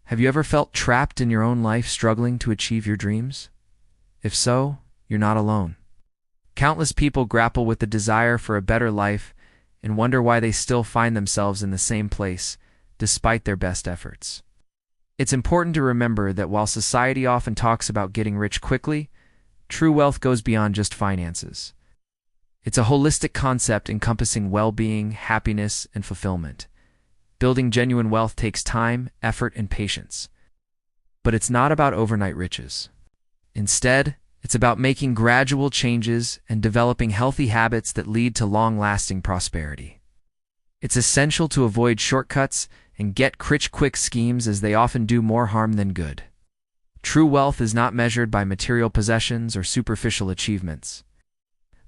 Have you ever felt trapped in your own life struggling to achieve your dreams? If so, you're not alone. Countless people grapple with the desire for a better life and wonder why they still find themselves in the same place, despite their best efforts. It's important to remember that while society often talks about getting rich quickly, true wealth goes beyond just finances. It's a holistic concept encompassing well-being, happiness, and fulfillment. Building genuine wealth takes time, effort, and patience. But it's not about overnight riches. Instead, it's about making gradual changes and developing healthy habits that lead to long-lasting prosperity. It's essential to avoid shortcuts and get-rich-quick schemes, as they often do more harm than good. True wealth is not measured by material possessions or superficial achievements,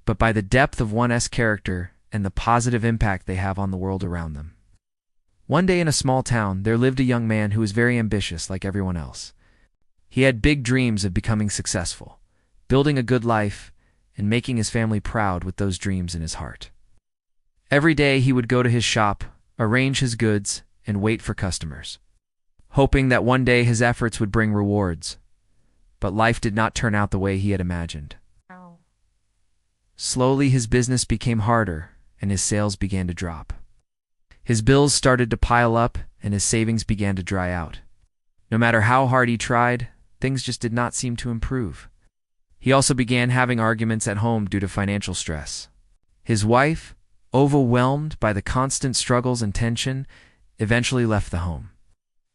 but by the depth of one's character and the positive impact they have on the world around them. One day in a small town, there lived a young man who was very ambitious like everyone else. He had big dreams of becoming successful, building a good life, and making his family proud with those dreams in his heart. Every day he would go to his shop, arrange his goods, and wait for customers, hoping that one day his efforts would bring rewards. But life did not turn out the way he had imagined. Slowly his business became harder, and his sales began to drop. His bills started to pile up, and his savings began to dry out. No matter how hard he tried, things just did not seem to improve. He also began having arguments at home due to financial stress. His wife, overwhelmed by the constant struggles and tension, eventually left the home.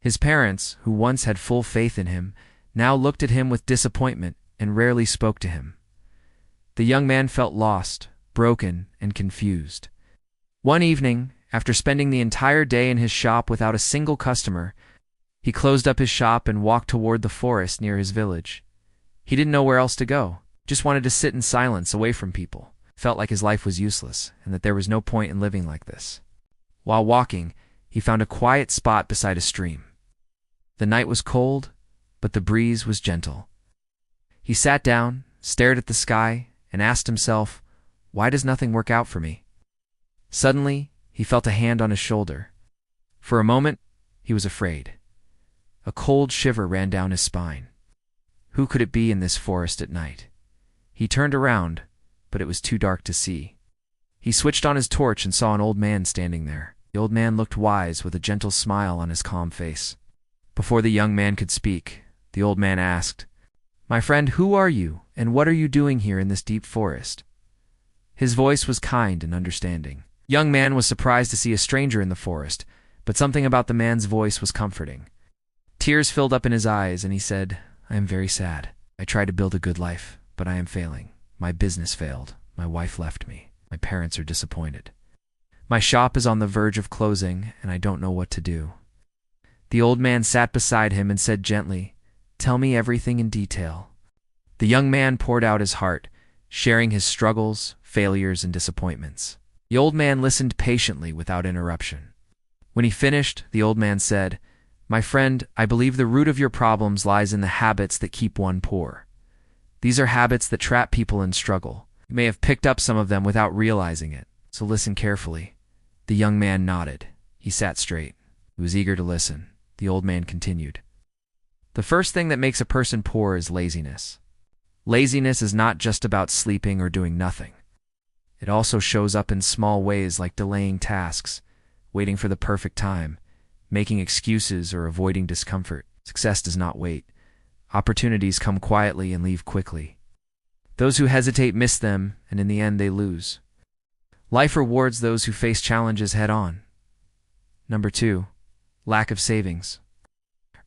His parents, who once had full faith in him, now looked at him with disappointment and rarely spoke to him. The young man felt lost, broken, and confused. One evening, after spending the entire day in his shop without a single customer, he closed up his shop and walked toward the forest near his village. He didn't know where else to go, just wanted to sit in silence away from people. Felt like his life was useless and that there was no point in living like this. While walking, he found a quiet spot beside a stream. The night was cold, but the breeze was gentle. He sat down, stared at the sky, and asked himself, "Why does nothing work out for me?" Suddenly, he felt a hand on his shoulder. For a moment, he was afraid. A cold shiver ran down his spine. Who could it be in this forest at night? He turned around, but it was too dark to see. He switched on his torch and saw an old man standing there. The old man looked wise, with a gentle smile on his calm face. Before the young man could speak, the old man asked, "My friend, who are you, and what are you doing here in this deep forest?" His voice was kind and understanding. The young man was surprised to see a stranger in the forest, but something about the man's voice was comforting. Tears filled up in his eyes, and he said, "I am very sad. I tried to build a good life, but I am failing. My business failed. My wife left me. My parents are disappointed. My shop is on the verge of closing, and I don't know what to do." The old man sat beside him and said gently, "Tell me everything in detail." The young man poured out his heart, sharing his struggles, failures, and disappointments. The old man listened patiently without interruption. When he finished, the old man said, "My friend, I believe the root of your problems lies in the habits that keep one poor. These are habits that trap people in struggle. You may have picked up some of them without realizing it, so listen carefully." The young man nodded. He sat straight. He was eager to listen. The old man continued. The first thing that makes a person poor is laziness. Laziness is not just about sleeping or doing nothing. It also shows up in small ways like delaying tasks, waiting for the perfect time, making excuses, or avoiding discomfort. Success does not wait. Opportunities come quietly and leave quickly. Those who hesitate miss them, and in the end they lose. Life rewards those who face challenges head-on. Number 2, lack of savings.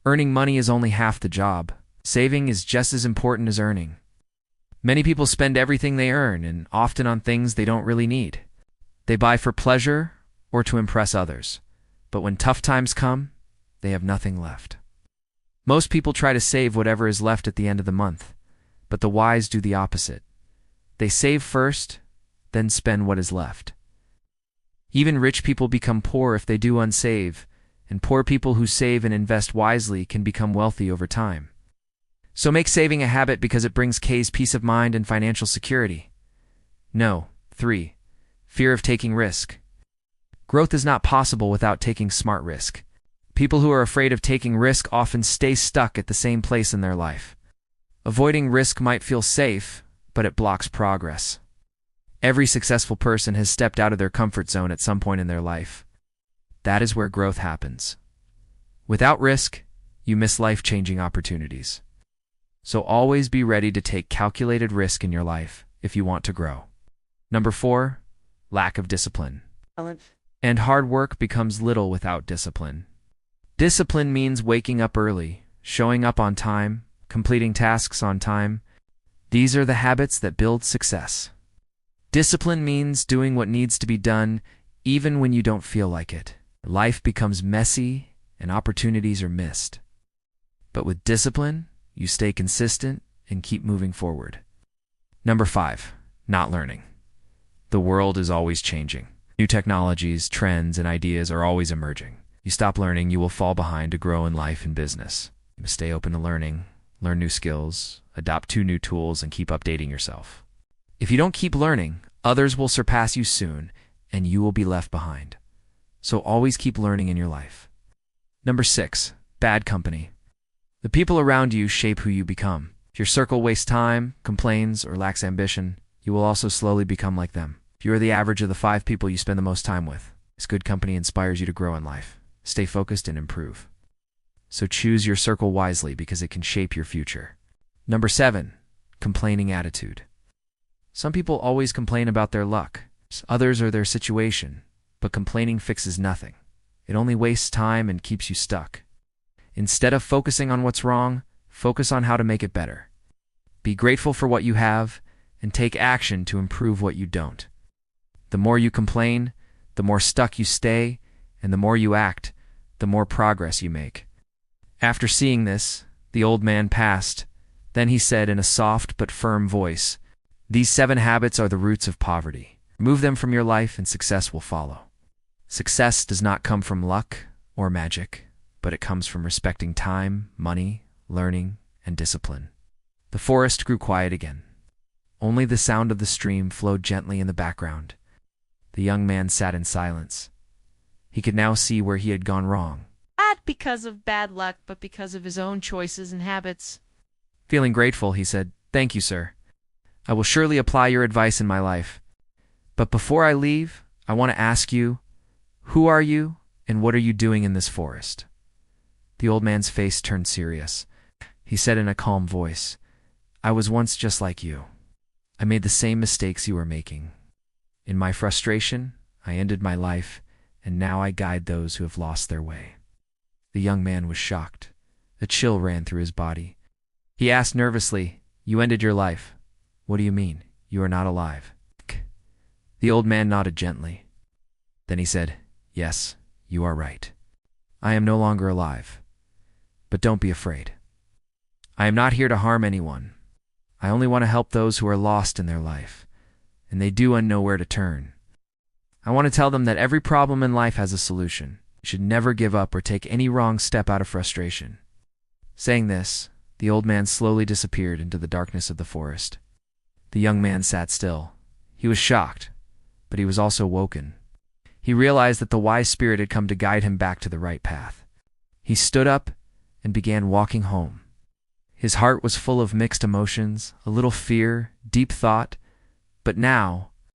Earning money is only half the job. Saving is just as important as earning. Many people spend everything they earn, and often on things they don't really need. They buy for pleasure or to impress others. But when tough times come, they have nothing left. Most people try to save whatever is left at the end of the month, but the wise do the opposite. They save first, then spend what is left. Even rich people become poor if they do unsave, and poor people who save and invest wisely can become wealthy over time. So make saving a habit because it brings peace of mind and financial security. No. 3. Fear of taking risk. Growth is not possible without taking smart risk. People who are afraid of taking risk often stay stuck at the same place in their life. Avoiding risk might feel safe, but it blocks progress. Every successful person has stepped out of their comfort zone at some point in their life. That is where growth happens. Without risk, you miss life-changing opportunities. So always be ready to take calculated risk in your life if you want to grow. Number 4, lack of discipline. And hard work becomes little without discipline. Discipline means waking up early, showing up on time, completing tasks on time. These are the habits that build success. Discipline means doing what needs to be done even when you don't feel like it. Life becomes messy and opportunities are missed. But with discipline, you stay consistent and keep moving forward. Number 5, not learning. The world is always changing. New technologies, trends, and ideas are always emerging. You stop learning, you will fall behind to grow in life and business. You must stay open to learning, learn new skills, adopt new tools, and keep updating yourself. If you don't keep learning, others will surpass you soon, and you will be left behind. So always keep learning in your life. Number 6, bad company. The people around you shape who you become. If your circle wastes time, complains, or lacks ambition, you will also slowly become like them. If you are the average of the 5 people you spend the most time with, this good company inspires you to grow in life. Stay focused and improve. So choose your circle wisely because it can shape your future. Number 7, complaining attitude. Some people always complain about their luck, others or their situation, but complaining fixes nothing. It only wastes time and keeps you stuck. Instead of focusing on what's wrong, focus on how to make it better. Be grateful for what you have and take action to improve what you don't. The more you complain, the more stuck you stay, and the more you act, the more progress you make. After seeing this, the old man passed. Then he said in a soft but firm voice, "These 7 habits are the roots of poverty. Remove them from your life and success will follow." Success does not come from luck or magic, but it comes from respecting time, money, learning, and discipline. The forest grew quiet again. Only the sound of the stream flowed gently in the background. The young man sat in silence. He could now see where he had gone wrong. Not because of bad luck, but because of his own choices and habits. Feeling grateful, he said, "Thank you, sir. I will surely apply your advice in my life. But before I leave, I want to ask you, who are you and what are you doing in this forest?" The old man's face turned serious. He said in a calm voice, "I was once just like you. I made the same mistakes you were making. In my frustration, I ended my life, and now I guide those who have lost their way." The young man was shocked. A chill ran through his body. He asked nervously, "You ended your life. What do you mean? You are not alive." The old man nodded gently. Then he said, "Yes, you are right. I am no longer alive. But don't be afraid. I am not here to harm anyone. I only want to help those who are lost in their life, and they do know where to turn. I want to tell them that every problem in life has a solution. You should never give up or take any wrong step out of frustration." Saying this, the old man slowly disappeared into the darkness of the forest. The young man sat still. He was shocked, but he was also woken. He realized that the wise spirit had come to guide him back to the right path. He stood up and began walking home. His heart was full of mixed emotions, a little fear, deep thought, but now